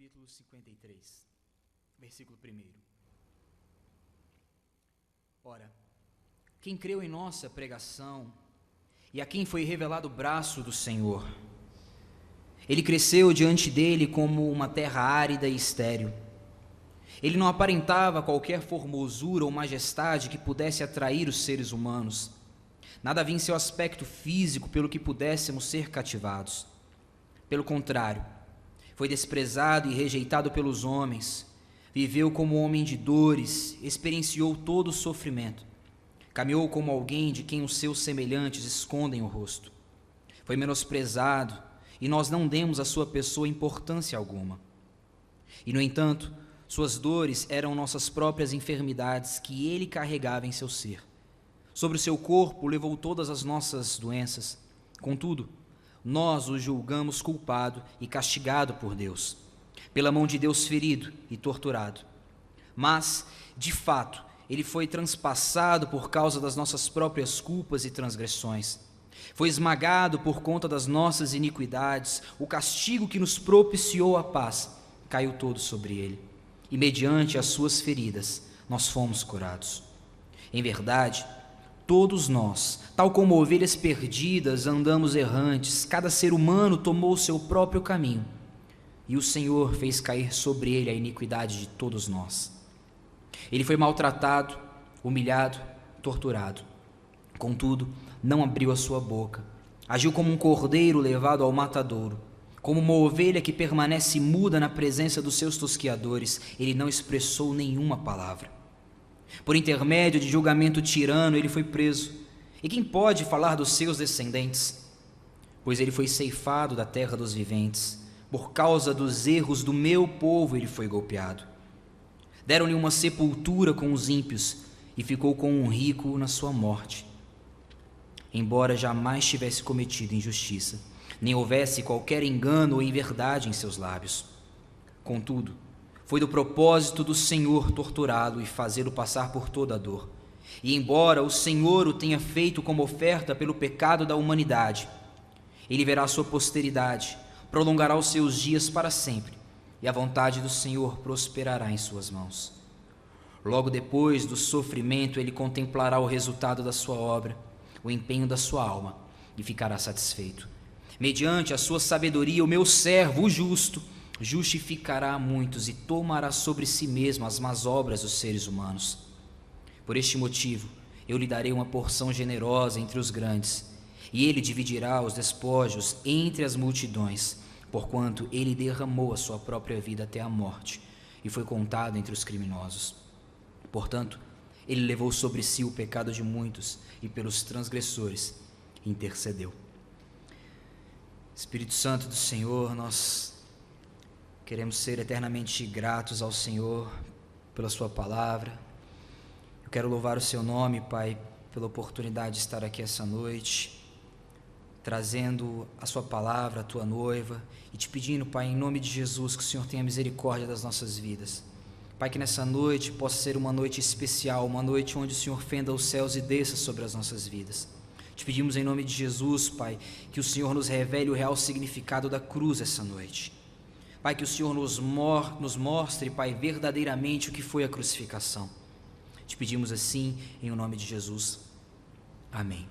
capítulo 53, versículo 1. Ora, quem creu em nossa pregação e a quem foi revelado o braço do Senhor, ele cresceu diante dele como uma terra árida e estéril. Ele não aparentava qualquer formosura ou majestade que pudesse atrair os seres humanos. Nada havia em seu aspecto físico pelo que pudéssemos ser cativados. Pelo contrário, foi desprezado e rejeitado pelos homens. Viveu como homem de dores, experienciou todo o sofrimento. Caminhou como alguém de quem os seus semelhantes escondem o rosto. Foi menosprezado e nós não demos à sua pessoa importância alguma. E, no entanto, suas dores eram nossas próprias enfermidades que ele carregava em seu ser. Sobre o seu corpo levou todas as nossas doenças. Contudo, nós o julgamos culpado e castigado por Deus, pela mão de Deus ferido e torturado. Mas, de fato, ele foi transpassado por causa das nossas próprias culpas e transgressões. Foi esmagado por conta das nossas iniquidades. O castigo que nos propiciou a paz caiu todo sobre ele. E mediante as suas feridas nós fomos curados. Em verdade, todos nós, tal como ovelhas perdidas, andamos errantes. Cada ser humano tomou o seu próprio caminho, e o Senhor fez cair sobre ele a iniquidade de todos nós. Ele foi maltratado, humilhado, torturado. Contudo, não abriu a sua boca. Agiu como um cordeiro levado ao matadouro. Como uma ovelha que permanece muda na presença dos seus tosquiadores, ele não expressou nenhuma palavra. Por intermédio de julgamento tirano, ele foi preso. E quem pode falar dos seus descendentes? Pois ele foi ceifado da terra dos viventes. Por causa dos erros do meu povo, ele foi golpeado. Deram-lhe uma sepultura com os ímpios, e ficou com um rico na sua morte. Embora jamais tivesse cometido injustiça, nem houvesse qualquer engano ou inverdade em seus lábios. Contudo, foi do propósito do Senhor torturá-lo e fazê-lo passar por toda a dor. E embora o Senhor o tenha feito como oferta pelo pecado da humanidade, ele verá a sua posteridade, prolongará os seus dias para sempre, e a vontade do Senhor prosperará em suas mãos. Logo depois do sofrimento, ele contemplará o resultado da sua obra, o empenho da sua alma, e ficará satisfeito. Mediante a sua sabedoria, o meu servo, o justo, justificará a muitos e tomará sobre si mesmo as más obras dos seres humanos. Por este motivo, eu lhe darei uma porção generosa entre os grandes, e ele dividirá os despojos entre as multidões, porquanto ele derramou a sua própria vida até a morte, e foi contado entre os criminosos. Portanto, ele levou sobre si o pecado de muitos, e pelos transgressores intercedeu. Espírito Santo do Senhor, nós queremos ser eternamente gratos ao Senhor pela sua palavra. Eu quero louvar o seu nome, Pai, pela oportunidade de estar aqui essa noite, trazendo a sua palavra, a tua noiva, e te pedindo, Pai, em nome de Jesus, que o Senhor tenha misericórdia das nossas vidas. Pai, que nessa noite possa ser uma noite especial, uma noite onde o Senhor fenda os céus e desça sobre as nossas vidas. Te pedimos em nome de Jesus, Pai, que o Senhor nos revele o real significado da cruz essa noite. Pai, que o Senhor nos mostre, Pai, verdadeiramente o que foi a crucificação. Te pedimos assim, em nome de Jesus. Amém.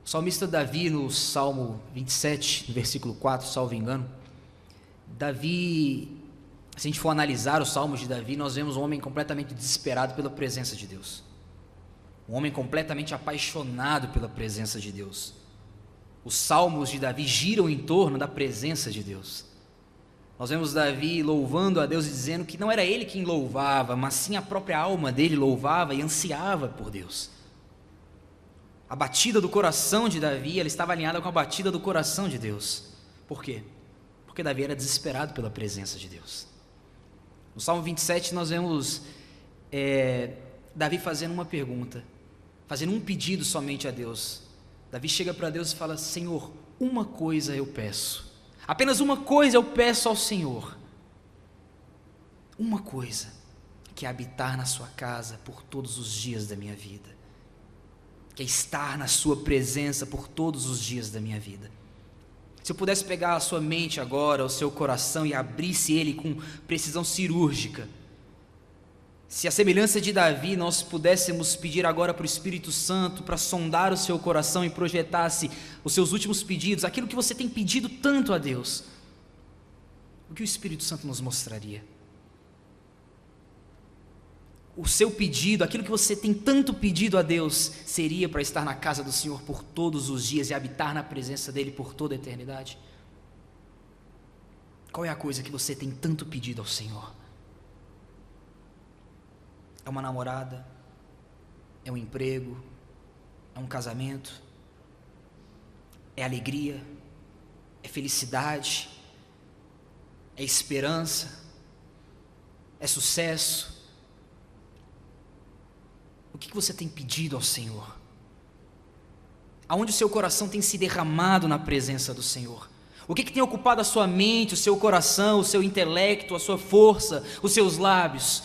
O salmista Davi, no Salmo 27, no versículo 4, salvo engano, Davi, se a gente for analisar os salmos de Davi, nós vemos um homem completamente desesperado pela presença de Deus. Um homem completamente apaixonado pela presença de Deus. Os salmos de Davi giram em torno da presença de Deus. Nós vemos Davi louvando a Deus e dizendo que não era ele quem louvava, mas sim a própria alma dele louvava e ansiava por Deus. A batida do coração de Davi, ela estava alinhada com a batida do coração de Deus. Por quê? Porque Davi era desesperado pela presença de Deus. No Salmo 27 nós vemos Davi fazendo uma pergunta, fazendo um pedido somente a Deus. Davi chega para Deus e fala: Senhor, uma coisa eu peço, apenas uma coisa eu peço ao Senhor, uma coisa, que é habitar na sua casa por todos os dias da minha vida, que é estar na sua presença por todos os dias da minha vida. Se eu pudesse pegar a sua mente agora, o seu coração, e abrisse ele com precisão cirúrgica, se a semelhança de Davi nós pudéssemos pedir agora para o Espírito Santo para sondar o seu coração e projetasse os seus últimos pedidos, aquilo que você tem pedido tanto a Deus, o que o Espírito Santo nos mostraria? O seu pedido, aquilo que você tem tanto pedido a Deus, seria para estar na casa do Senhor por todos os dias e habitar na presença dEle por toda a eternidade? Qual é a coisa que você tem tanto pedido ao Senhor? É uma namorada? É um emprego? É um casamento? É alegria? É felicidade? É esperança? É sucesso? O que você tem pedido ao Senhor? Aonde o seu coração tem se derramado na presença do Senhor? O que tem ocupado a sua mente, o seu coração, o seu intelecto, a sua força, os seus lábios?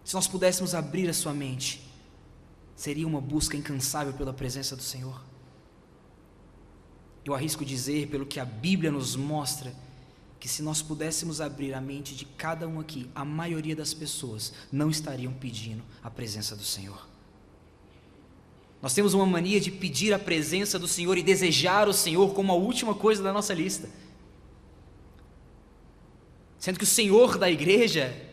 Se nós pudéssemos abrir a sua mente, seria uma busca incansável pela presença do Senhor. Eu arrisco dizer, pelo que a Bíblia nos mostra, que se nós pudéssemos abrir a mente de cada um aqui, a maioria das pessoas não estariam pedindo a presença do Senhor. Nós temos uma mania de pedir a presença do Senhor e desejar o Senhor como a última coisa da nossa lista, sendo que o Senhor da igreja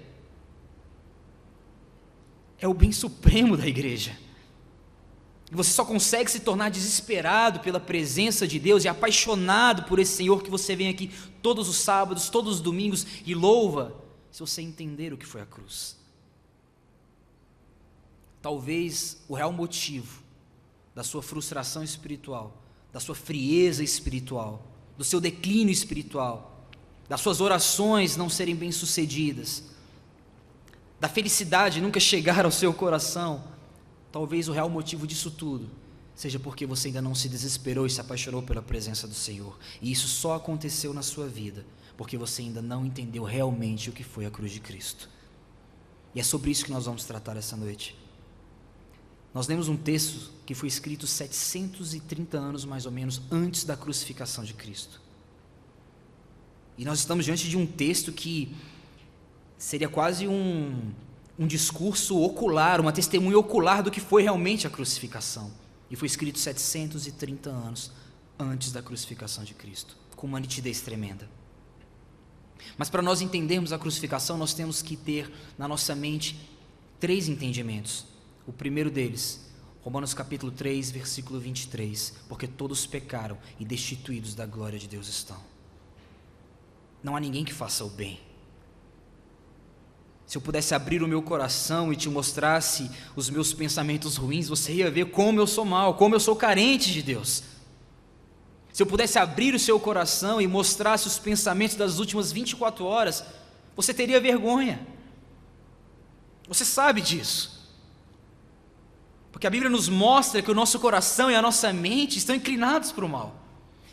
é o bem supremo da igreja. E você só consegue se tornar desesperado pela presença de Deus e apaixonado por esse Senhor que você vem aqui todos os sábados, todos os domingos e louva, se você entender o que foi a cruz. Talvez o real motivo da sua frustração espiritual, da sua frieza espiritual, do seu declínio espiritual, das suas orações não serem bem-sucedidas, da felicidade nunca chegar ao seu coração, talvez o real motivo disso tudo seja porque você ainda não se desesperou e se apaixonou pela presença do Senhor. E isso só aconteceu na sua vida porque você ainda não entendeu realmente o que foi a cruz de Cristo. E é sobre isso que nós vamos tratar essa noite. Nós lemos um texto que foi escrito 730 anos mais ou menos antes da crucificação de Cristo. E nós estamos diante de um texto que seria quase um discurso ocular, uma testemunha ocular do que foi realmente a crucificação. E foi escrito 730 anos antes da crucificação de Cristo, com uma nitidez tremenda. Mas para nós entendermos a crucificação, nós temos que ter na nossa mente 3 entendimentos. O primeiro deles, Romanos capítulo 3, versículo 23, porque todos pecaram e destituídos da glória de Deus estão. Não há ninguém que faça o bem. Se eu pudesse abrir o meu coração e te mostrasse os meus pensamentos ruins, você ia ver como eu sou mau, como eu sou carente de Deus. Se eu pudesse abrir o seu coração e mostrasse os pensamentos das últimas 24 horas, você teria vergonha. Você sabe disso. Porque a Bíblia nos mostra que o nosso coração e a nossa mente estão inclinados para o mal.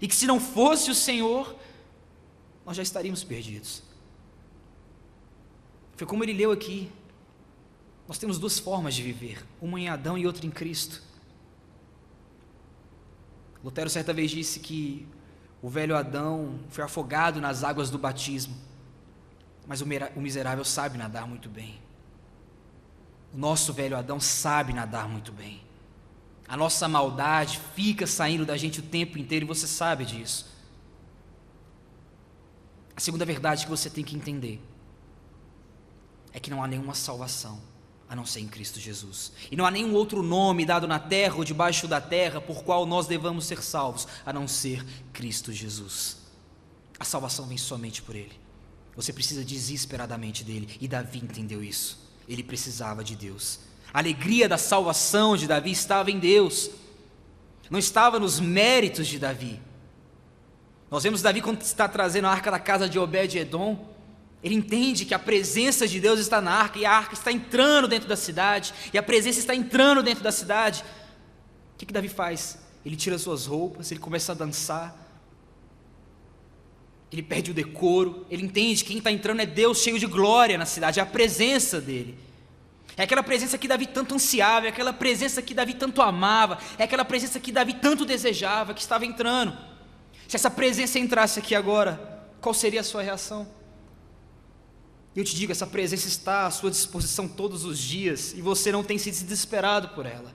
E que se não fosse o Senhor, nós já estaríamos perdidos. Foi como ele leu aqui. Nós temos 2 formas de viver, uma em Adão e outra em Cristo. Lutero certa vez disse que o velho Adão foi afogado nas águas do batismo, mas o miserável sabe nadar muito bem. O nosso velho Adão sabe nadar muito bem. A nossa maldade fica saindo da gente o tempo inteiro e você sabe disso. A segunda verdade que você tem que entender é que não há nenhuma salvação a não ser em Cristo Jesus. E não há nenhum outro nome dado na terra ou debaixo da terra por qual nós devamos ser salvos, a não ser Cristo Jesus. A salvação vem somente por Ele. Você precisa desesperadamente dEle, e Davi entendeu isso. Ele precisava de Deus. A alegria da salvação de Davi estava em Deus, não estava nos méritos de Davi. Nós vemos Davi quando está trazendo a arca da casa de Obed-Edom. Ele entende que a presença de Deus está na arca, e a arca está entrando dentro da cidade, e a presença está entrando dentro da cidade. O que Davi faz? Ele tira suas roupas, ele começa a dançar, ele perde o decoro, ele entende que quem está entrando é Deus cheio de glória na cidade, é a presença dele. É aquela presença que Davi tanto ansiava, é aquela presença que Davi tanto amava, é aquela presença que Davi tanto desejava, que estava entrando. Se essa presença entrasse aqui agora, qual seria a sua reação? Eu te digo, essa presença está à sua disposição todos os dias e você não tem se desesperado por ela.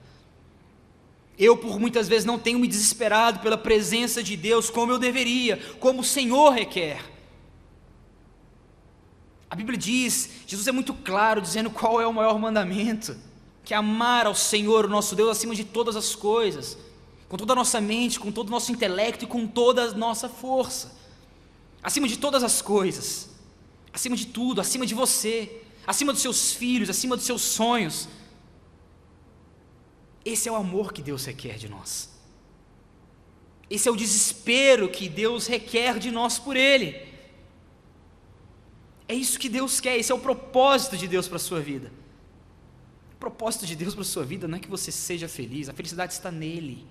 Eu, por muitas vezes, não tenho me desesperado pela presença de Deus como eu deveria, como o Senhor requer. A Bíblia diz, Jesus é muito claro, dizendo qual é o maior mandamento, que é amar ao Senhor, o nosso Deus, acima de todas as coisas, com toda a nossa mente, com todo o nosso intelecto e com toda a nossa força, acima de todas as coisas, acima de tudo, acima de você, acima dos seus filhos, acima dos seus sonhos. Esse é o amor que Deus requer de nós. Esse é o desespero que Deus requer de nós por Ele. É isso que Deus quer, esse é o propósito de Deus para a sua vida. O propósito de Deus para a sua vida não é que você seja feliz, a felicidade está nele.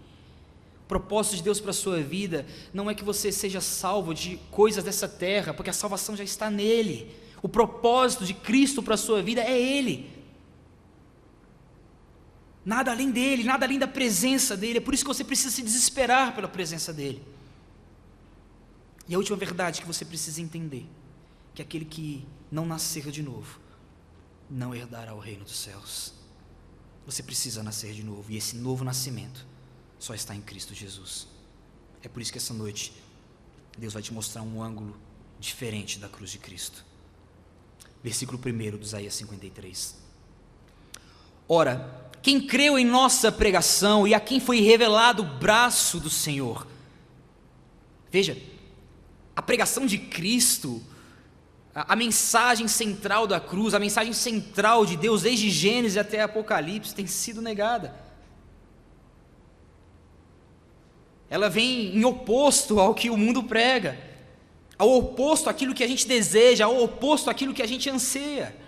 O propósito de Deus para a sua vida não é que você seja salvo de coisas dessa terra, porque a salvação já está nele. O propósito de Cristo para a sua vida é Ele. Nada além dele, nada além da presença dele. É por isso que você precisa se desesperar pela presença dele. E a última verdade que você precisa entender, que aquele que não nascer de novo, não herdará o reino dos céus. Você precisa nascer de novo, e esse novo nascimento só está em Cristo Jesus. É por isso que essa noite, Deus vai te mostrar um ângulo diferente da cruz de Cristo. Versículo 1 de Isaías 53. Ora, quem creu em nossa pregação e a quem foi revelado o braço do Senhor. Veja, a pregação de Cristo, a mensagem central da cruz, a mensagem central de Deus desde Gênesis até Apocalipse tem sido negada. Ela vem em oposto ao que o mundo prega, ao oposto àquilo que a gente deseja, ao oposto àquilo que a gente anseia.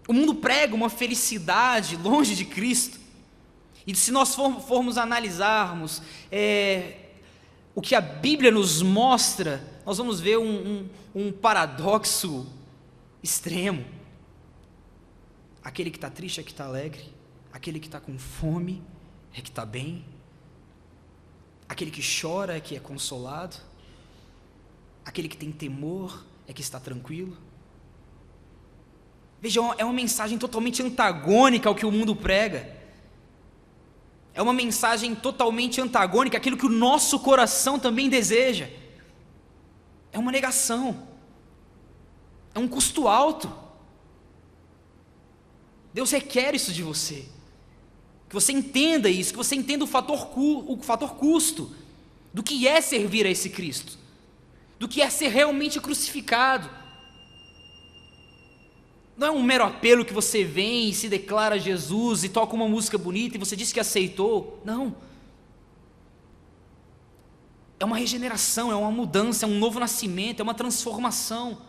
O mundo prega uma felicidade longe de Cristo. E se nós formos analisarmos o que a Bíblia nos mostra, nós vamos ver um paradoxo extremo. Aquele que está triste é que está alegre, aquele que está com fome é que está bem, aquele que chora é que é consolado, aquele que tem temor é que está tranquilo. Vejam, é uma mensagem totalmente antagônica ao que o mundo prega. É uma mensagem totalmente antagônica àquilo que o nosso coração também deseja. É uma negação. É um custo alto. Deus requer isso de você. Que você entenda isso, que você entenda o fator custo do que é servir a esse Cristo, do que é ser realmente crucificado. Não é um mero apelo que você vem e se declara Jesus e toca uma música bonita e você diz que aceitou. Não. É uma regeneração, é uma mudança, é um novo nascimento, é uma transformação.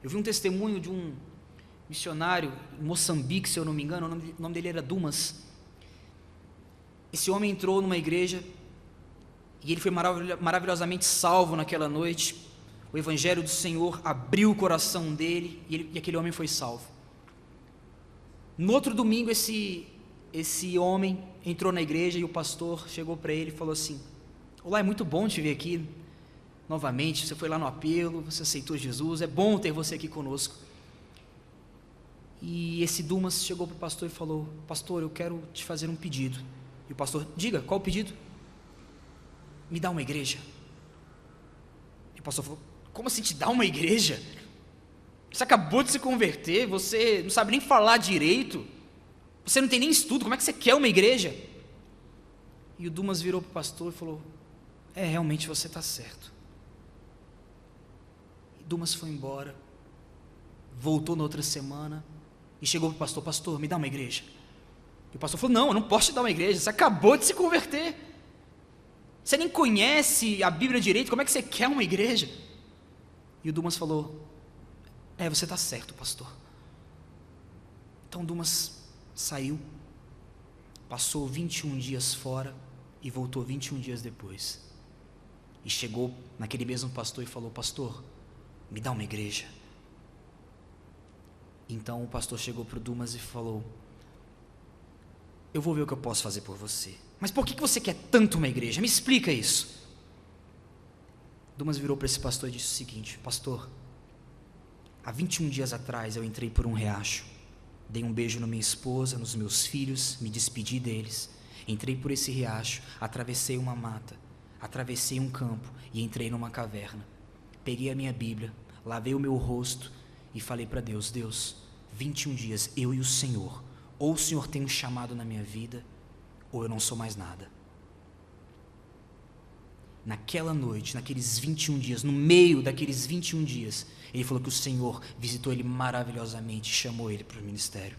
Eu vi um testemunho de um missionário em Moçambique, se eu não me engano, o nome dele era Dumas. Esse homem entrou numa igreja e ele foi maravilhosamente salvo naquela noite. O Evangelho do Senhor abriu o coração dele e aquele homem foi salvo. No outro domingo, esse homem entrou na igreja e o pastor chegou para ele e falou assim: olá, é muito bom te ver aqui novamente, você foi lá no apelo, você aceitou Jesus, é bom ter você aqui conosco. E esse Dumas chegou para o pastor e falou: pastor, eu quero te fazer um pedido. E o pastor: diga, qual o pedido? Me dá uma igreja. E o pastor falou: como assim te dá uma igreja? Você acabou de se converter, você não sabe nem falar direito, você não tem nem estudo, como é que você quer uma igreja? E o Dumas virou para o pastor e falou: realmente você está certo. E Dumas foi embora, voltou na outra semana e chegou para o pastor: pastor, me dá uma igreja. E o pastor falou: não, eu não posso te dar uma igreja, você acabou de se converter, você nem conhece a Bíblia direito, como é que você quer uma igreja? E o Dumas falou: você está certo, pastor. Então Dumas saiu, passou 21 dias fora e voltou 21 dias depois. E chegou naquele mesmo pastor e falou: pastor, me dá uma igreja. Então o pastor chegou para o Dumas e falou: eu vou ver o que eu posso fazer por você. Mas por que você quer tanto uma igreja? Me explica isso. Dumas virou para esse pastor e disse o seguinte: pastor, há 21 dias atrás eu entrei por um riacho, dei um beijo na minha esposa, nos meus filhos, me despedi deles, entrei por esse riacho, atravessei uma mata, atravessei um campo e entrei numa caverna. Peguei a minha Bíblia, lavei o meu rosto e falei para Deus: Deus, 21 dias, eu e o Senhor, ou o Senhor tem um chamado na minha vida, ou eu não sou mais nada. Naquela noite, naqueles 21 dias, no meio daqueles 21 dias, ele falou que o Senhor visitou ele maravilhosamente, chamou ele para o ministério.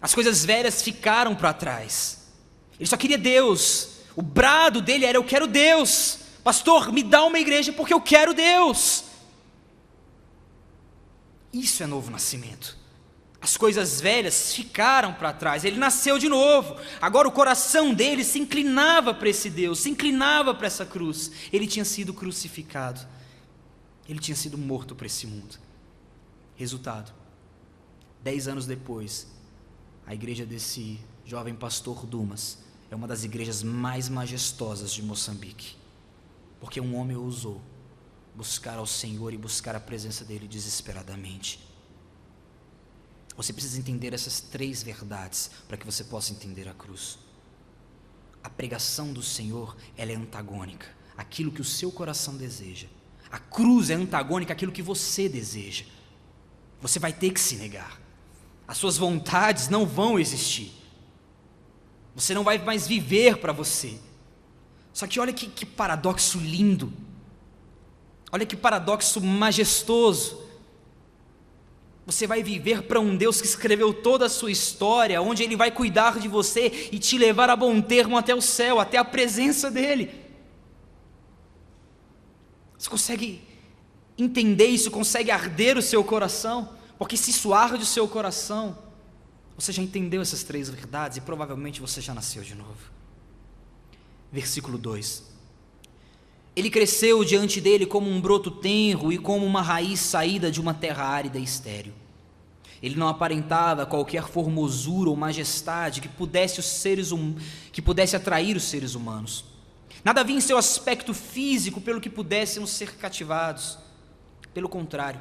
As coisas velhas ficaram para trás. Ele só queria Deus. O brado dele era: eu quero Deus. Pastor, me dá uma igreja porque eu quero Deus. Isso é novo nascimento. As coisas velhas ficaram para trás, ele nasceu de novo. Agora o coração dele se inclinava para esse Deus, se inclinava para essa cruz. Ele tinha sido crucificado, ele tinha sido morto para esse mundo. Resultado: 10 anos depois, a igreja desse jovem pastor Dumas é uma das igrejas mais majestosas de Moçambique, porque um homem ousou buscar ao Senhor e buscar a presença dele desesperadamente. Você precisa entender essas 3 verdades para que você possa entender a cruz. A pregação do Senhor, ela é antagônica àquilo que o seu coração deseja. A cruz é antagônica àquilo que você deseja. Você vai ter que se negar. As suas vontades não vão existir. Você não vai mais viver para você. Só que olha que paradoxo lindo. Olha que paradoxo majestoso. Você vai viver para um Deus que escreveu toda a sua história, onde Ele vai cuidar de você e te levar a bom termo até o céu, até a presença dEle. Você consegue entender isso? Consegue arder o seu coração? Porque se isso arde o seu coração, você já entendeu essas 3 verdades e provavelmente você já nasceu de novo. Versículo 2: ele cresceu diante dele como um broto tenro e como uma raiz saída de uma terra árida e estéril. Ele não aparentava qualquer formosura ou majestade que pudesse atrair os seres humanos. Nada havia em seu aspecto físico pelo que pudéssemos ser cativados. Pelo contrário,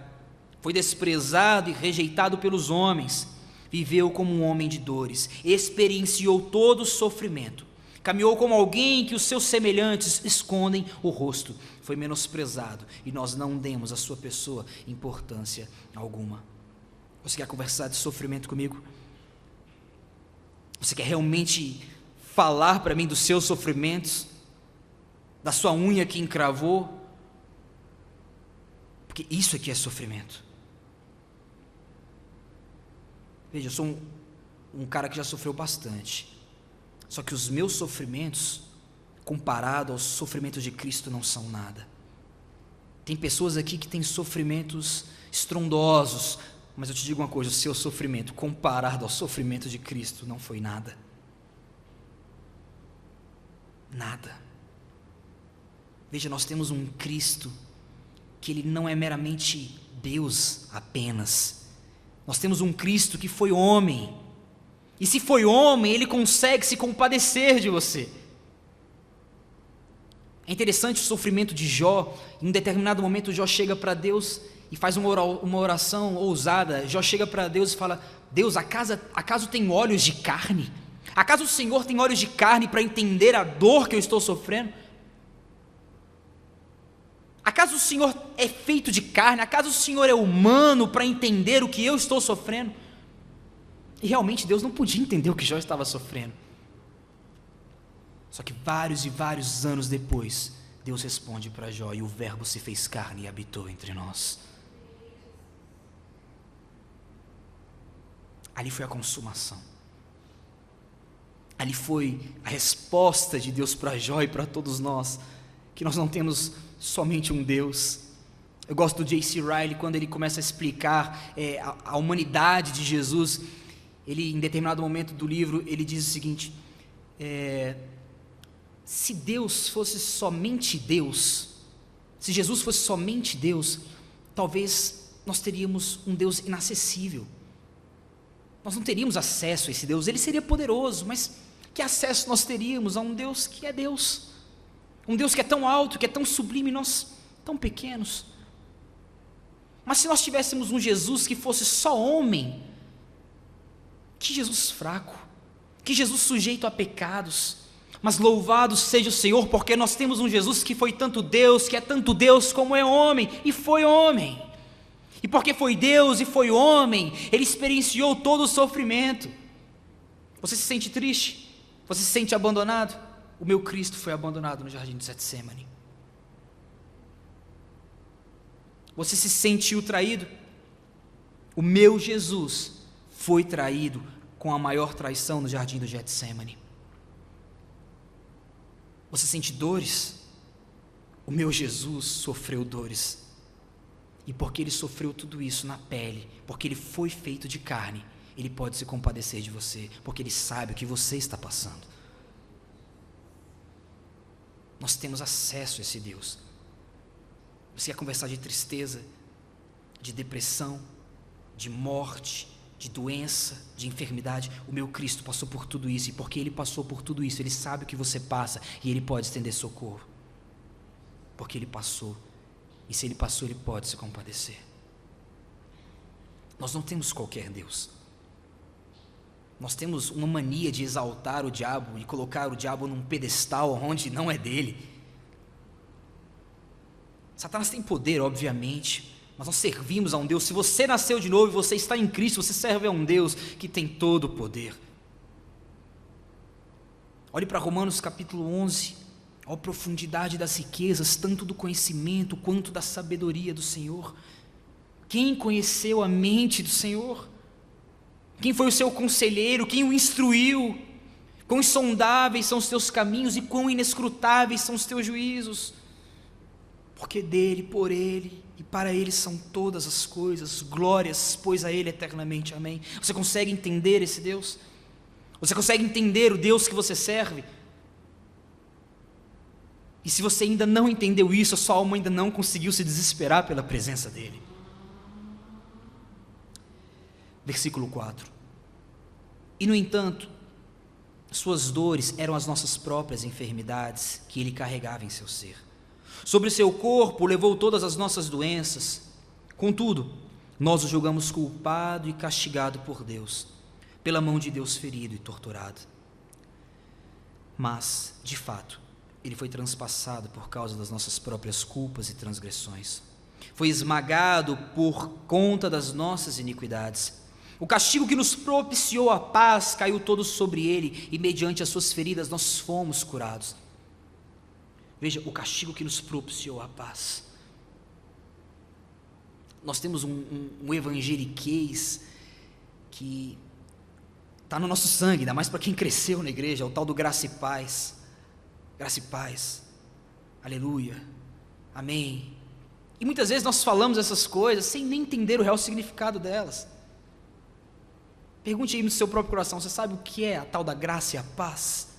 foi desprezado e rejeitado pelos homens. Viveu como um homem de dores, experienciou todo o sofrimento. Caminhou como alguém que os seus semelhantes escondem o rosto. Foi menosprezado e nós não demos à sua pessoa importância alguma. Você quer conversar de sofrimento comigo? Você quer realmente falar para mim dos seus sofrimentos? Da sua unha que encravou? Porque isso aqui é sofrimento. Veja, eu sou um cara que já sofreu bastante. Só que os meus sofrimentos, comparado aos sofrimentos de Cristo, não são nada. Tem pessoas aqui que têm sofrimentos estrondosos, mas eu te digo uma coisa: o seu sofrimento, comparado ao sofrimento de Cristo, não foi nada. Nada. Veja, nós temos um Cristo que Ele não é meramente Deus apenas. Nós temos um Cristo que foi homem. E se foi homem, Ele consegue se compadecer de você. É interessante o sofrimento de Jó. Em um determinado momento, Jó chega para Deus e faz uma oração ousada. Jó chega para Deus e fala: Deus, acaso tem olhos de carne? Acaso o Senhor tem olhos de carne para entender a dor que eu estou sofrendo? Acaso o Senhor é feito de carne? Acaso o Senhor é humano para entender o que eu estou sofrendo? E realmente Deus não podia entender o que Jó estava sofrendo. Só que vários e vários anos depois, Deus responde para Jó: e o Verbo se fez carne e habitou entre nós. Ali foi a consumação. Ali foi a resposta de Deus para Jó e para todos nós, que nós não temos somente um Deus. Eu gosto do J.C. Ryle quando ele começa a explicar a humanidade de Jesus. Ele, em determinado momento do livro, ele diz o seguinte: se Deus fosse somente Deus, Se Jesus fosse somente Deus, talvez nós teríamos um Deus inacessível. Nós não teríamos acesso a esse Deus. Ele seria poderoso, mas que acesso nós teríamos a um Deus que é Deus? Um Deus que é tão alto, que é tão sublime, e nós tão pequenos. Mas se nós tivéssemos um Jesus que fosse só homem, que Jesus fraco, que Jesus sujeito a pecados, mas louvado seja o Senhor, porque nós temos um Jesus que foi tanto Deus, que é tanto Deus como é homem, e foi homem. E porque foi Deus e foi homem, Ele experienciou todo o sofrimento. Você se sente triste? Você se sente abandonado? O meu Cristo foi abandonado no jardim de Getsemane. Você se sentiu traído? O meu Jesus foi traído com a maior traição no jardim do Getsemane. Você sente dores? O meu Jesus sofreu dores. E porque Ele sofreu tudo isso na pele, porque Ele foi feito de carne, Ele pode se compadecer de você, porque Ele sabe o que você está passando. Nós temos acesso a esse Deus. Você quer conversar de tristeza, de depressão, de morte, de doença, de enfermidade? O meu Cristo passou por tudo isso, e porque Ele passou por tudo isso, Ele sabe o que você passa, e Ele pode estender socorro, porque Ele passou, e se Ele passou, Ele pode se compadecer. Nós não temos qualquer Deus. Nós temos uma mania de exaltar o diabo e colocar o diabo num pedestal onde não é dele. Satanás tem poder, obviamente, mas nós servimos a um Deus. Se você nasceu de novo e você está em Cristo, você serve a um Deus que tem todo o poder. Olhe para Romanos capítulo 11, ó profundidade das riquezas, tanto do conhecimento quanto da sabedoria do Senhor. Quem conheceu a mente do Senhor? Quem foi o seu conselheiro? Quem o instruiu? Quão insondáveis são os teus caminhos e quão inescrutáveis são os teus juízos. Porque dele, por ele e para ele são todas as coisas, glórias, pois a ele eternamente, amém. Você consegue entender esse Deus? Você consegue entender o Deus que você serve? E se você ainda não entendeu isso, a sua alma ainda não conseguiu se desesperar pela presença dele. Versículo 4. E no entanto, suas dores eram as nossas próprias enfermidades que ele carregava em seu ser. Sobre o seu corpo levou todas as nossas doenças. Contudo, nós o julgamos culpado e castigado por Deus, pela mão de Deus ferido e torturado. Mas, de fato, ele foi transpassado por causa das nossas próprias culpas e transgressões. Foi esmagado por conta das nossas iniquidades. O castigo que nos propiciou a paz caiu todo sobre ele, e mediante as suas feridas nós fomos curados. Veja, o castigo que nos propiciou a paz. Nós temos um evangeliquez que está no nosso sangue, ainda mais para quem cresceu na igreja, o tal do graça e paz. Graça e paz, aleluia, amém. E muitas vezes nós falamos essas coisas sem nem entender o real significado delas. Pergunte aí no seu próprio coração: você sabe o que é a tal da graça e a paz?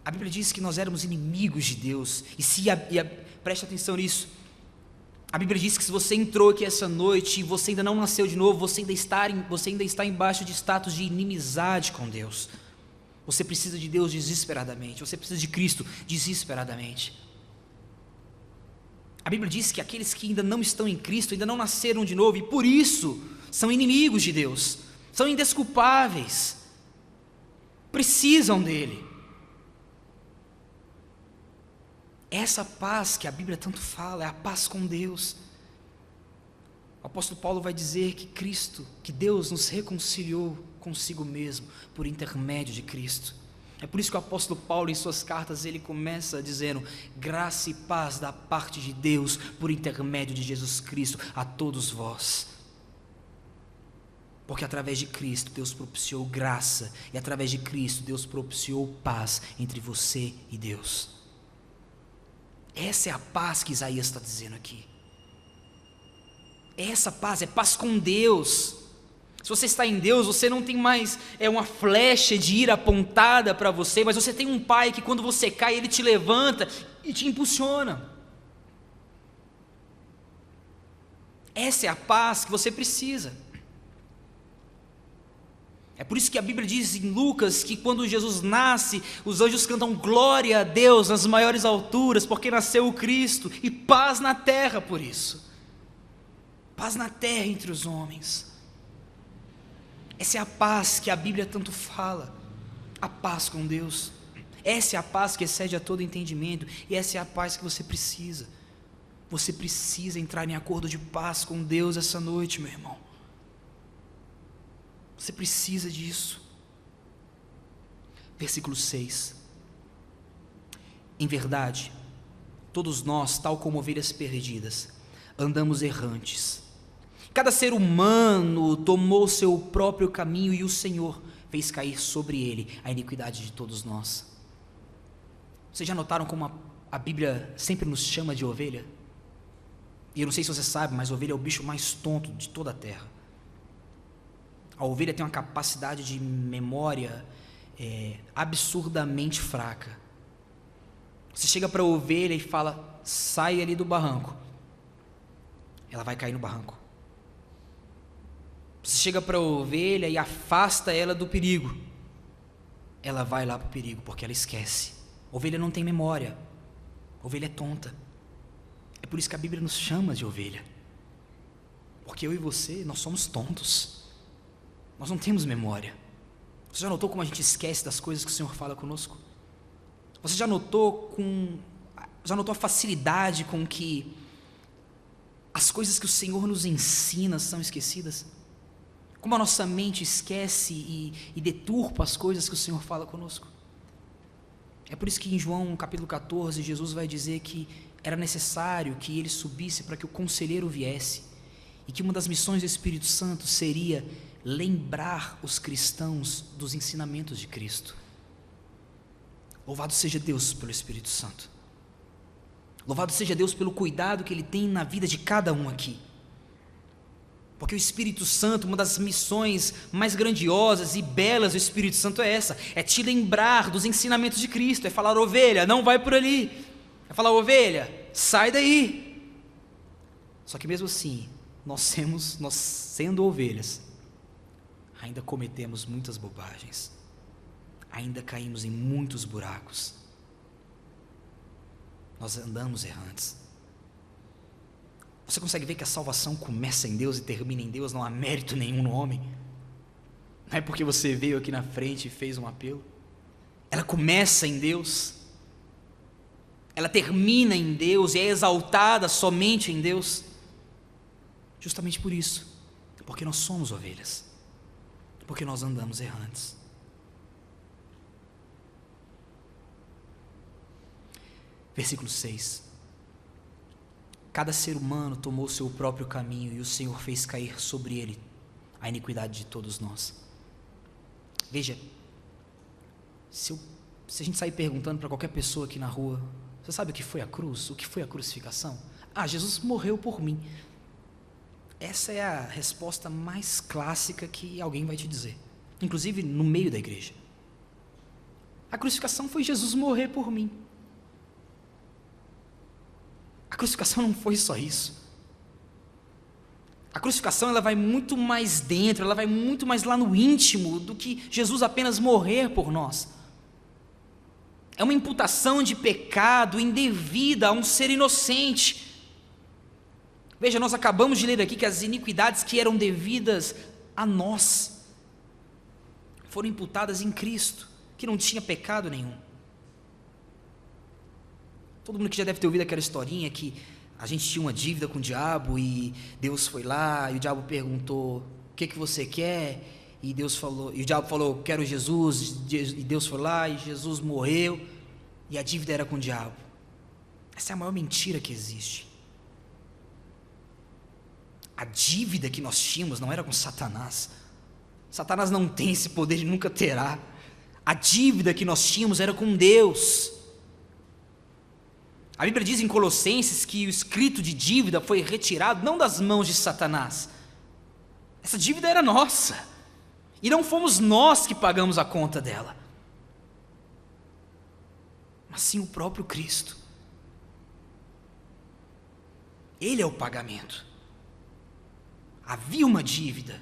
A Bíblia diz que nós éramos inimigos de Deus, preste atenção nisso. A Bíblia diz que se você entrou aqui essa noite e você ainda não nasceu de novo, você ainda está embaixo de status de inimizade com Deus. Você precisa de Deus desesperadamente, você precisa de Cristo desesperadamente. A Bíblia diz que aqueles que ainda não estão em Cristo, ainda não nasceram de novo, e por isso são inimigos de Deus, são indesculpáveis, precisam dele. Essa paz que a Bíblia tanto fala, é a paz com Deus. O apóstolo Paulo vai dizer que que Deus nos reconciliou consigo mesmo, por intermédio de Cristo. É por isso que o apóstolo Paulo, em suas cartas, ele começa dizendo: graça e paz da parte de Deus, por intermédio de Jesus Cristo, a todos vós. Porque através de Cristo, Deus propiciou graça, e através de Cristo, Deus propiciou paz entre você e Deus. Essa é a paz que Isaías está dizendo aqui. Essa paz é paz com Deus. Se você está em Deus, você não tem mais uma flecha de ira apontada para você, mas você tem um Pai que quando você cai, Ele te levanta e te impulsiona. Essa é a paz que você precisa. É por isso que a Bíblia diz em Lucas que quando Jesus nasce, os anjos cantam glória a Deus nas maiores alturas, porque nasceu o Cristo, e paz na terra por isso. Paz na terra entre os homens. Essa é a paz que a Bíblia tanto fala, a paz com Deus. Essa é a paz que excede a todo entendimento, e essa é a paz que você precisa. Você precisa entrar em acordo de paz com Deus essa noite, meu irmão. Você precisa disso. Versículo 6. Em verdade, todos nós, tal como ovelhas perdidas, andamos errantes. Cada ser humano tomou seu próprio caminho e o Senhor fez cair sobre ele a iniquidade de todos nós. Vocês já notaram como a Bíblia sempre nos chama de ovelha? E eu não sei se você sabe, mas a ovelha é o bicho mais tonto de toda a terra. A ovelha tem uma capacidade de memória absurdamente fraca. Você chega para a ovelha e fala, sai ali do barranco. Ela vai cair no barranco. Você chega para a ovelha e afasta ela do perigo. Ela vai lá para o perigo, porque ela esquece. A ovelha não tem memória. A ovelha é tonta. É por isso que a Bíblia nos chama de ovelha. Porque eu e você, nós somos tontos. Nós não temos memória. Você já notou como a gente esquece das coisas que o Senhor fala conosco? Você já notou a facilidade com que as coisas que o Senhor nos ensina são esquecidas? Como a nossa mente esquece e deturpa as coisas que o Senhor fala conosco? É por isso que em João capítulo 14, Jesus vai dizer que era necessário que ele subisse para que o conselheiro viesse, e que uma das missões do Espírito Santo seria lembrar os cristãos dos ensinamentos de Cristo. Louvado seja Deus pelo Espírito Santo. Louvado seja Deus pelo cuidado que Ele tem na vida de cada um aqui. Porque o Espírito Santo, uma das missões mais grandiosas e belas do Espírito Santo é essa, é te lembrar dos ensinamentos de Cristo, é falar, ovelha, não vai por ali, é falar, ovelha, sai daí. Só que mesmo assim, nós sendo ovelhas, ainda cometemos muitas bobagens, ainda caímos em muitos buracos, nós andamos errantes. Você consegue ver que a salvação começa em Deus e termina em Deus, não há mérito nenhum no homem. Não é porque você veio aqui na frente e fez um apelo. Ela começa em Deus, ela termina em Deus e é exaltada somente em Deus. Justamente por isso, porque nós somos ovelhas, porque nós andamos errantes. Versículo 6. Cada ser humano tomou seu próprio caminho e o Senhor fez cair sobre ele a iniquidade de todos nós. Veja, se a gente sair perguntando para qualquer pessoa aqui na rua, você sabe o que foi a cruz? O que foi a crucificação? Ah, Jesus morreu por mim. Essa é a resposta mais clássica que alguém vai te dizer, inclusive no meio da igreja. A crucificação foi Jesus morrer por mim. A crucificação não foi só isso. A crucificação ela vai muito mais dentro, ela vai muito mais lá no íntimo do que Jesus apenas morrer por nós. É uma imputação de pecado indevida a um ser inocente. Veja, nós acabamos de ler aqui que as iniquidades que eram devidas a nós foram imputadas em Cristo, que não tinha pecado nenhum. Todo mundo que já deve ter ouvido aquela historinha que a gente tinha uma dívida com o diabo e Deus foi lá e o diabo perguntou, o que você quer? E Deus falou, e o diabo falou, quero Jesus, e Deus foi lá e Jesus morreu e a dívida era com o diabo. Essa é a maior mentira que existe. A dívida que nós tínhamos não era com Satanás. Satanás não tem esse poder e nunca terá. A dívida que nós tínhamos era com Deus. A Bíblia diz em Colossenses que o escrito de dívida foi retirado não das mãos de Satanás, Essa dívida era nossa, e não fomos nós que pagamos a conta dela, mas sim o próprio Cristo. Ele é o pagamento. Havia uma dívida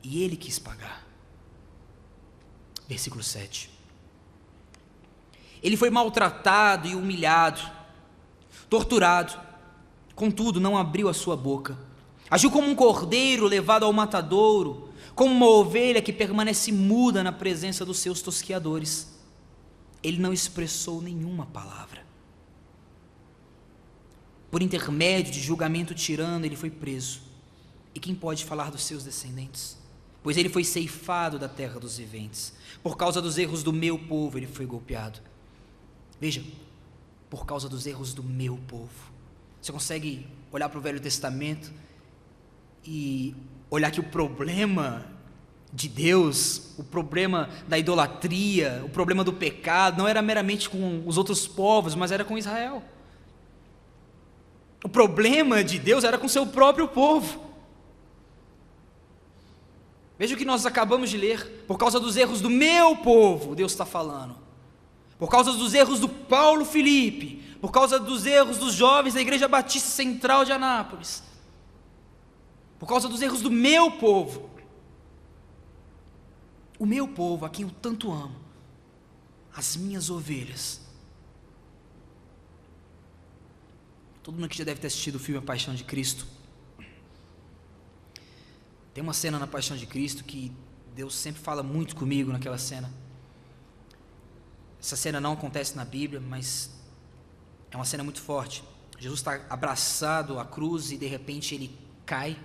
e ele quis pagar. Versículo 7. Ele foi maltratado e humilhado, torturado, contudo não abriu a sua boca. Agiu como um cordeiro levado ao matadouro, como uma ovelha que permanece muda na presença dos seus tosqueadores. Ele não expressou nenhuma palavra. Por intermédio de julgamento tirano, ele foi preso. E quem pode falar dos seus descendentes? Pois ele foi ceifado da terra dos viventes. Por causa dos erros do meu povo, ele foi golpeado. Veja, por causa dos erros do meu povo. Você consegue olhar para o Velho Testamento e olhar que o problema de Deus, o problema da idolatria, o problema do pecado, não era meramente com os outros povos, mas era com Israel. O problema de Deus era com seu próprio povo. Veja o que nós acabamos de ler. Por causa dos erros do meu povo, Deus está falando. Por causa dos erros do Paulo Felipe, por causa dos erros dos jovens da Igreja Batista Central de Anápolis, por causa dos erros do meu povo, o meu povo, a quem eu tanto amo, as minhas ovelhas. Todo mundo aqui já deve ter assistido o filme A Paixão de Cristo. Tem uma cena na Paixão de Cristo que Deus sempre fala muito comigo naquela cena. Essa cena não acontece na Bíblia, mas é uma cena muito forte. Jesus está abraçado à cruz e de repente ele cai,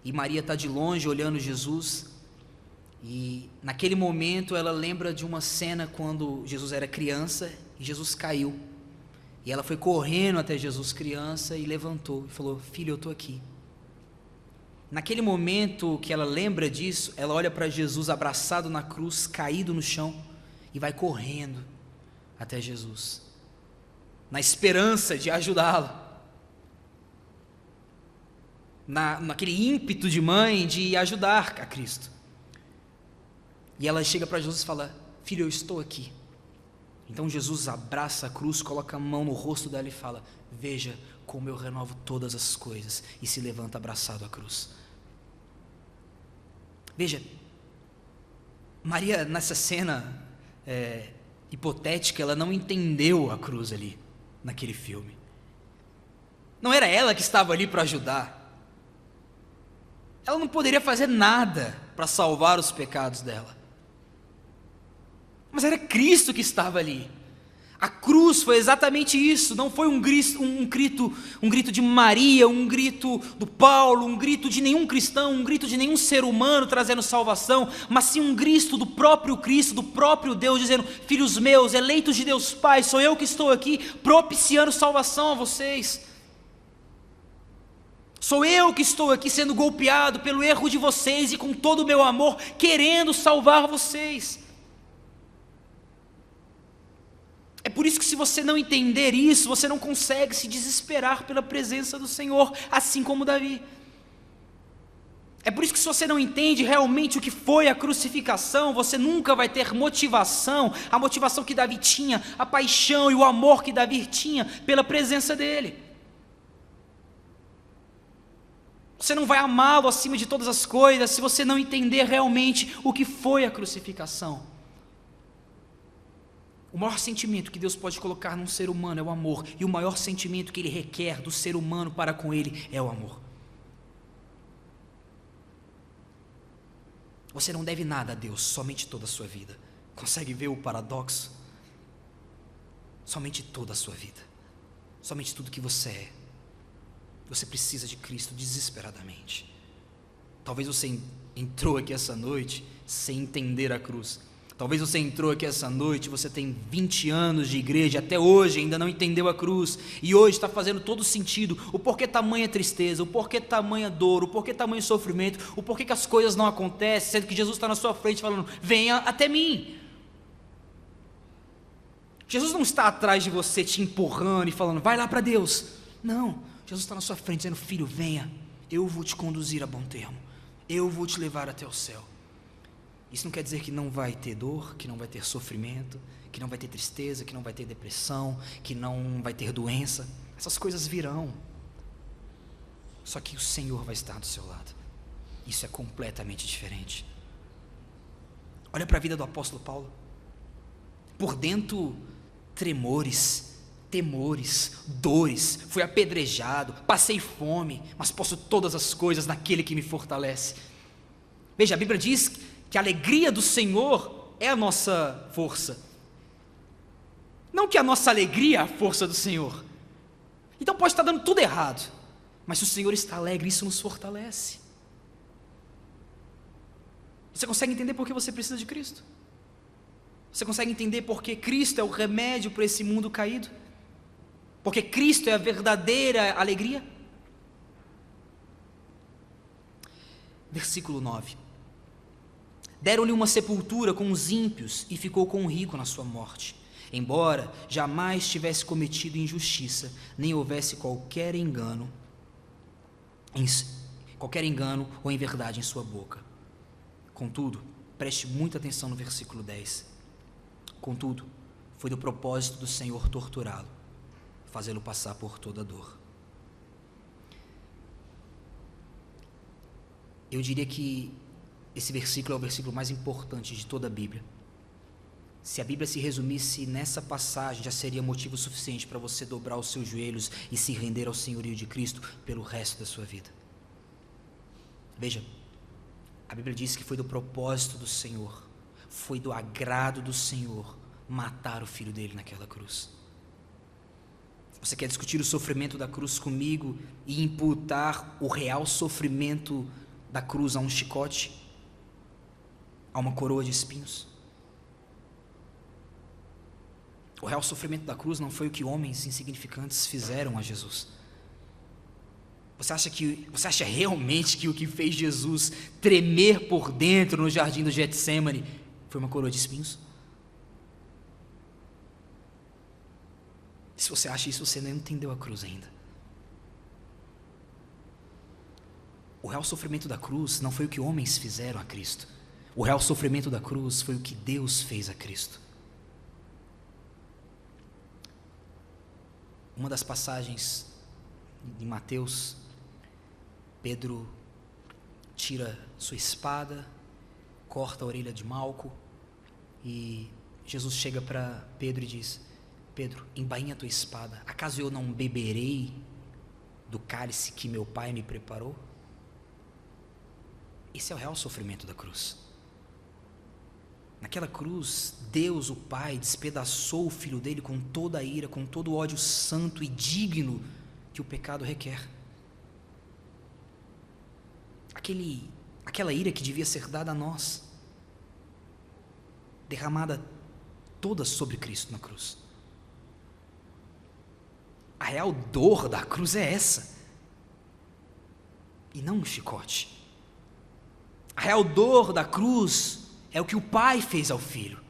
e Maria está de longe olhando Jesus, e naquele momento ela lembra de uma cena quando Jesus era criança e Jesus caiu, e ela foi correndo até Jesus criança e levantou e falou: filho, eu estou aqui. Naquele momento que ela lembra disso, ela olha para Jesus abraçado na cruz, caído no chão, e vai correndo até Jesus, na esperança de ajudá-lo, naquele ímpeto de mãe de ajudar a Cristo. E ela chega para Jesus e fala: filho, eu estou aqui. Então Jesus abraça a cruz, coloca a mão no rosto dela e fala: veja como eu renovo todas as coisas, e se levanta abraçado à cruz. Veja, Maria nessa cena hipotética, ela não entendeu a cruz ali, naquele filme. Não era ela que estava ali para ajudar. Ela não poderia fazer nada para salvar os pecados dela. Mas era Cristo que estava ali. A cruz foi exatamente isso. Não foi um grito de Maria, um grito do Paulo, um grito de nenhum cristão, um grito de nenhum ser humano trazendo salvação, mas sim um grito do próprio Cristo, do próprio Deus, dizendo: filhos meus, eleitos de Deus Pai, sou eu que estou aqui propiciando salvação a vocês. Sou eu que estou aqui sendo golpeado pelo erro de vocês e com todo o meu amor querendo salvar vocês. É por isso que, se você não entender isso, você não consegue se desesperar pela presença do Senhor, assim como Davi. É por isso que, se você não entende realmente o que foi a crucificação, você nunca vai ter motivação, a motivação que Davi tinha, a paixão e o amor que Davi tinha pela presença dele. Você não vai amá-lo acima de todas as coisas se você não entender realmente o que foi a crucificação. O maior sentimento que Deus pode colocar num ser humano é o amor, e o maior sentimento que Ele requer do ser humano para com Ele é o amor. Você não deve nada a Deus, somente toda a sua vida. Consegue ver o paradoxo? Somente toda a sua vida, somente tudo que você é. Você precisa de Cristo desesperadamente. Talvez você entrou aqui essa noite sem entender a cruz. Talvez você entrou aqui essa noite, você tem 20 anos de igreja, até hoje ainda não entendeu a cruz, e hoje está fazendo todo sentido o porquê tamanha tristeza, o porquê tamanha dor, o porquê tamanho sofrimento, o porquê que as coisas não acontecem, sendo que Jesus está na sua frente falando: venha até mim. Jesus não está atrás de você te empurrando e falando: vai lá para Deus. Não, Jesus está na sua frente dizendo: filho, venha, eu vou te conduzir a bom termo. Eu vou te levar até o céu. Isso não quer dizer que não vai ter dor, que não vai ter sofrimento, que não vai ter tristeza, que não vai ter depressão, que não vai ter doença. Essas coisas virão. Só que o Senhor vai estar do seu lado. Isso é completamente diferente. Olha para a vida do apóstolo Paulo. Por dentro, tremores, temores, dores, fui apedrejado, passei fome, mas posso todas as coisas naquele que me fortalece. Veja, a Bíblia diz que a alegria do Senhor é a nossa força. Não que a nossa alegria é a força do Senhor. Então pode estar dando tudo errado, mas se o Senhor está alegre, isso nos fortalece. Você consegue entender por que você precisa de Cristo? Você consegue entender por que Cristo é o remédio para esse mundo caído? Porque Cristo é a verdadeira alegria? Versículo 9. Deram-lhe uma sepultura com os ímpios e ficou com o rico na sua morte, embora jamais tivesse cometido injustiça, nem houvesse qualquer engano ou inverdade em sua boca. Contudo, preste muita atenção no versículo 10. Contudo, foi do propósito do Senhor torturá-lo, fazê-lo passar por toda dor. Eu diria que esse versículo é o versículo mais importante de toda a Bíblia. Se a Bíblia se resumisse nessa passagem, já seria motivo suficiente para você dobrar os seus joelhos e se render ao senhorio de Cristo pelo resto da sua vida. Veja, a Bíblia diz que foi do propósito do Senhor, foi do agrado do Senhor matar o Filho dele naquela cruz. Você quer discutir o sofrimento da cruz comigo e imputar o real sofrimento da cruz a um chicote, a uma coroa de espinhos? O real sofrimento da cruz não foi o que homens insignificantes fizeram a Jesus. Você acha realmente que o que fez Jesus tremer por dentro no jardim do Getsemane foi uma coroa de espinhos? Se você acha isso, você não entendeu a cruz ainda. O real sofrimento da cruz não foi o que homens fizeram a Cristo. O real sofrimento da cruz foi o que Deus fez a Cristo. Uma das passagens de Mateus, Pedro tira sua espada, corta a orelha de Malco, e Jesus chega para Pedro e diz: Pedro, embainha a tua espada, acaso eu não beberei do cálice que meu Pai me preparou? Esse é o real sofrimento da cruz. Naquela cruz, Deus, o Pai, despedaçou o Filho dele com toda a ira, com todo o ódio santo e digno que o pecado requer. Aquela ira que devia ser dada a nós, derramada toda sobre Cristo na cruz. A real dor da cruz é essa, e não um chicote. A real dor da cruz é o que o Pai fez ao Filho.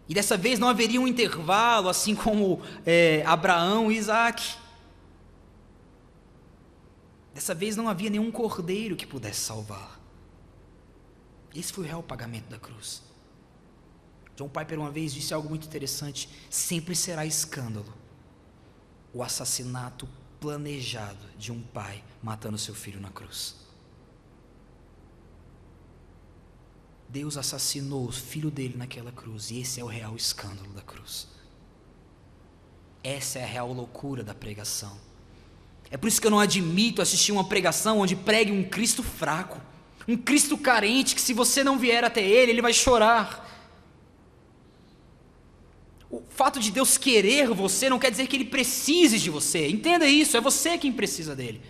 E dessa vez não haveria um intervalo, assim como Abraão e Isaac. Dessa vez não havia nenhum cordeiro que pudesse salvar. Esse foi o real pagamento da cruz. John Piper uma vez disse algo muito interessante: sempre será escândalo o assassinato planejado de um pai matando seu filho na cruz. Deus assassinou o filho dele naquela cruz, e esse é o real escândalo da cruz. Essa é a real loucura da pregação. É por isso que eu não admito assistir uma pregação onde pregue um Cristo fraco, um Cristo carente, que se você não vier até ele vai chorar. O fato de Deus querer você não quer dizer que ele precise de você. Entenda isso, é você quem precisa dele.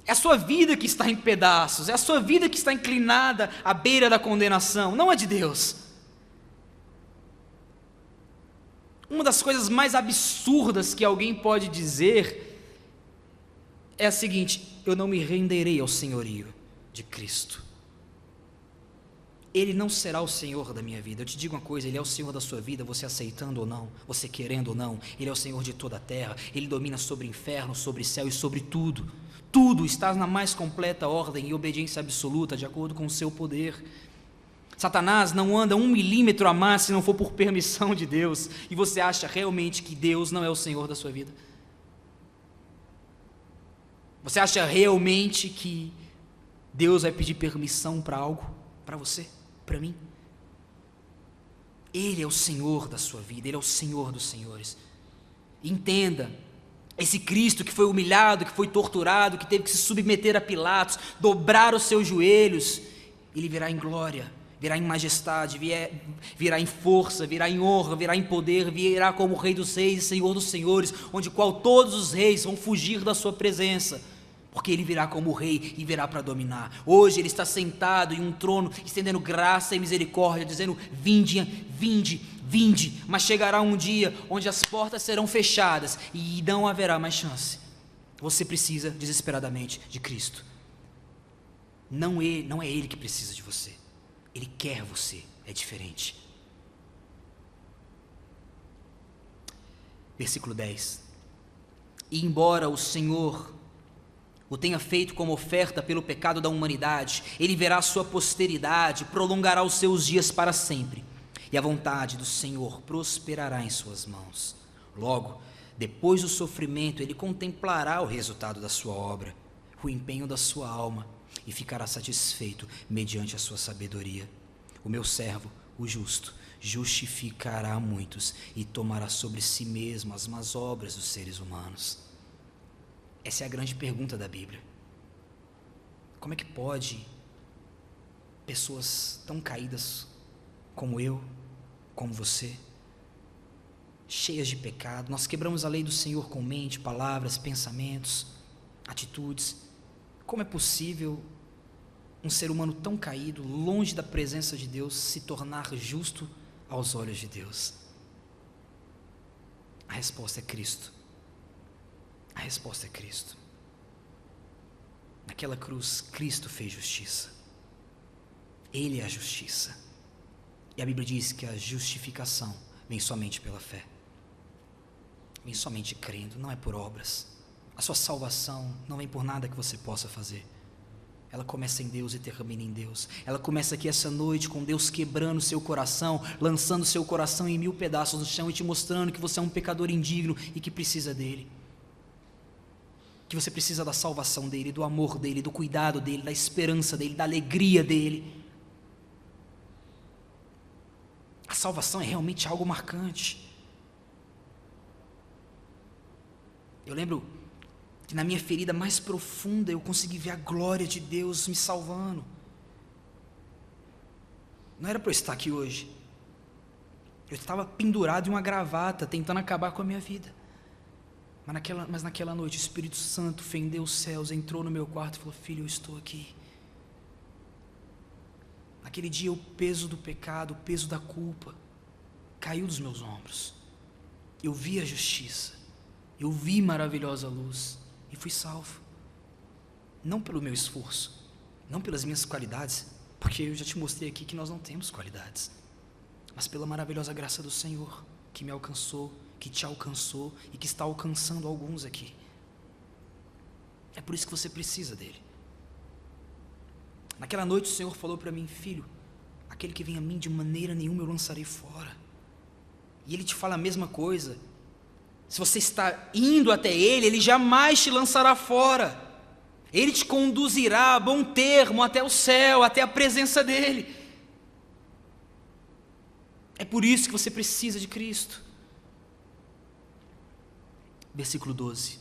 É a sua vida que está em pedaços, é a sua vida que está inclinada à beira da condenação, não a de Deus. Uma das coisas mais absurdas que alguém pode dizer é a seguinte: eu não me renderei ao senhorio de Cristo. Ele não será o Senhor da minha vida. Eu te digo uma coisa: Ele é o Senhor da sua vida, você aceitando ou não, você querendo ou não. Ele é o Senhor de toda a terra, Ele domina sobre o inferno, sobre o céu e sobre tudo. Tudo está na mais completa ordem e obediência absoluta, de acordo com o seu poder. Satanás não anda 1 milímetro a mais se não for por permissão de Deus. E você acha realmente que Deus não é o Senhor da sua vida? Você acha realmente que Deus vai pedir permissão para algo? Para você? Para mim? Ele é o Senhor da sua vida, Ele é o Senhor dos senhores. Entenda, esse Cristo que foi humilhado, que foi torturado, que teve que se submeter a Pilatos, dobrar os seus joelhos, Ele virá em glória, virá em majestade, virá em força, virá em honra, virá em poder, virá como Rei dos reis e Senhor dos senhores, onde qual todos os reis vão fugir da sua presença, porque Ele virá como Rei e virá para dominar. Hoje Ele está sentado em um trono, estendendo graça e misericórdia, dizendo: vinde, vinde, vinde. Mas chegará um dia onde as portas serão fechadas e não haverá mais chance. Você precisa desesperadamente de Cristo. Não é Ele que precisa de você. Ele quer você, é diferente. Versículo 10. E embora o Senhor o tenha feito como oferta pelo pecado da humanidade, Ele verá a sua posteridade, prolongará os seus dias para sempre, e a vontade do Senhor prosperará em suas mãos. Logo, depois do sofrimento, Ele contemplará o resultado da sua obra, o empenho da sua alma, e ficará satisfeito mediante a sua sabedoria. O meu servo, o justo, justificará muitos e tomará sobre si mesmo as más obras dos seres humanos. Essa é a grande pergunta da Bíblia. Como é que pode pessoas tão caídas como eu, como você, cheias de pecado, nós quebramos a lei do Senhor com mente, palavras, pensamentos, atitudes. Como é possível um ser humano tão caído, longe da presença de Deus, se tornar justo aos olhos de Deus? A resposta é Cristo. A resposta é Cristo. Naquela cruz, Cristo fez justiça. Ele é a justiça. E a Bíblia diz que a justificação vem somente pela fé. Vem somente crendo, não é por obras. A sua salvação não vem por nada que você possa fazer. Ela começa em Deus e termina em Deus. Ela começa aqui essa noite com Deus quebrando seu coração, lançando seu coração em 1000 pedaços no chão e te mostrando que você é um pecador indigno e que precisa dele. Que você precisa da salvação dele, do amor dele, do cuidado dele, da esperança dele, da alegria dele. A salvação é realmente algo marcante. Eu lembro que na minha ferida mais profunda eu consegui ver a glória de Deus me salvando. Não era para eu estar aqui hoje. Eu estava pendurado em uma gravata, tentando acabar com a minha vida. Mas naquela noite o Espírito Santo fendeu os céus, entrou no meu quarto e falou: filho, eu estou aqui. Naquele dia o peso do pecado, o peso da culpa caiu dos meus ombros. Eu vi a justiça, eu vi maravilhosa luz e fui salvo. Não pelo meu esforço, não pelas minhas qualidades, porque eu já te mostrei aqui que nós não temos qualidades, mas pela maravilhosa graça do Senhor que me alcançou, que te alcançou e que está alcançando alguns aqui. É por isso que você precisa dele. Naquela noite o Senhor falou para mim: filho, aquele que vem a mim de maneira nenhuma eu lançarei fora. E Ele te fala a mesma coisa. Se você está indo até Ele, Ele jamais te lançará fora. Ele te conduzirá a bom termo até o céu, até a presença dEle. É por isso que você precisa de Cristo. Versículo 12.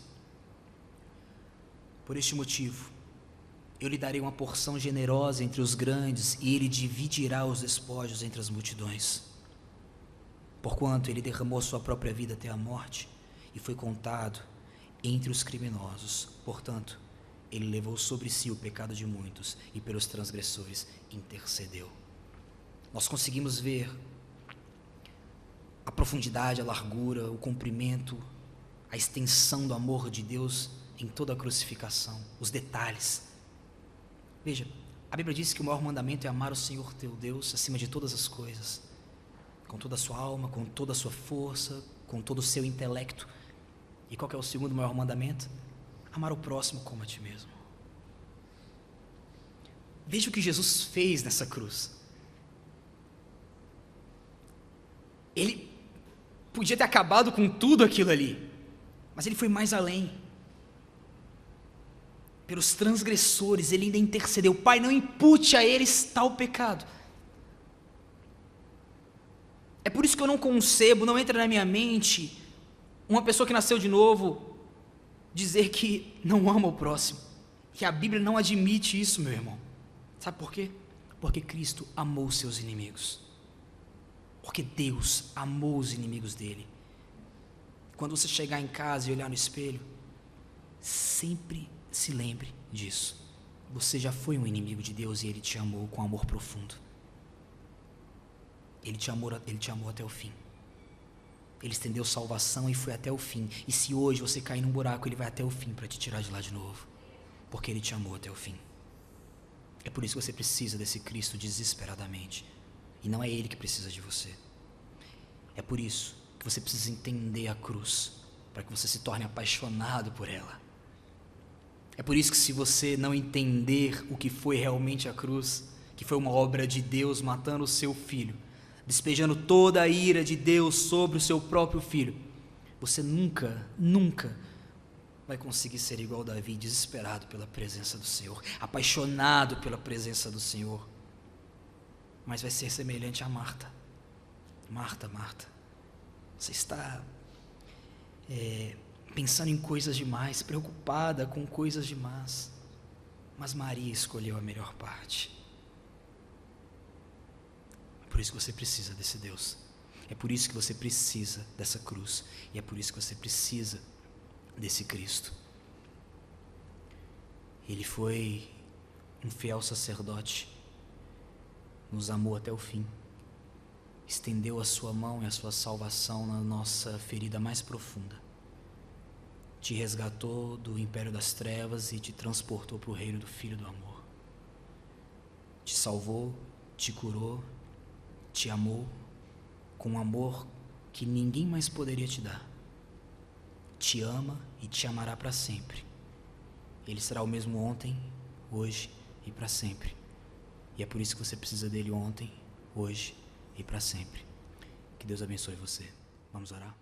Por este motivo, eu lhe darei uma porção generosa entre os grandes, e ele dividirá os despojos entre as multidões. Porquanto ele derramou sua própria vida até a morte, e foi contado entre os criminosos. Portanto, ele levou sobre si o pecado de muitos, e pelos transgressores intercedeu. Nós conseguimos ver a profundidade, a largura, o comprimento, a extensão do amor de Deus em toda a crucificação, os detalhes. Veja, a Bíblia diz que o maior mandamento é amar o Senhor teu Deus acima de todas as coisas, com toda a sua alma, com toda a sua força, com todo o seu intelecto. E qual que é o segundo maior mandamento? amar o próximo como a ti mesmo. Veja o que Jesus fez nessa cruz. Ele podia ter acabado com tudo aquilo ali, mas ele foi mais além. Pelos transgressores, ele ainda intercedeu. Pai, não impute a eles tal pecado. É por isso que eu não concebo, não entra na minha mente, uma pessoa que nasceu de novo dizer que não ama o próximo. Que a Bíblia não admite isso, meu irmão. Sabe por quê? Porque Cristo amou seus inimigos. Porque Deus amou os inimigos dele. Quando você chegar em casa e olhar no espelho, sempre se lembre disso. Você já foi um inimigo de Deus e Ele te amou com amor profundo. Ele te amou até o fim. Ele estendeu salvação e foi até o fim. E se hoje você cair num buraco, Ele vai até o fim para te tirar de lá de novo. Porque Ele te amou até o fim. É por isso que você precisa desse Cristo desesperadamente. E não é Ele que precisa de você. É por isso que você precisa entender a cruz, para que você se torne apaixonado por ela. É por isso que se você não entender o que foi realmente a cruz, que foi uma obra de Deus matando o seu filho, despejando toda a ira de Deus sobre o seu próprio filho, você nunca vai conseguir ser igual Davi, desesperado pela presença do Senhor, apaixonado pela presença do Senhor, mas vai ser semelhante a Marta. Marta, você está pensando em coisas demais, preocupada com coisas demais, mas Maria escolheu a melhor parte. É por isso que você precisa desse Deus, é por isso que você precisa dessa cruz, e é por isso que você precisa desse Cristo. Ele foi um fiel sacerdote, nos amou até o fim, estendeu a sua mão e a sua salvação na nossa ferida mais profunda, te resgatou do império das trevas e te transportou para o reino do Filho do amor, te salvou, te curou, te amou com um amor que ninguém mais poderia te dar, te ama e te amará para sempre. Ele será o mesmo ontem, hoje e para sempre. E é por isso que você precisa dele ontem, hoje e para sempre. Que Deus abençoe você. Vamos orar?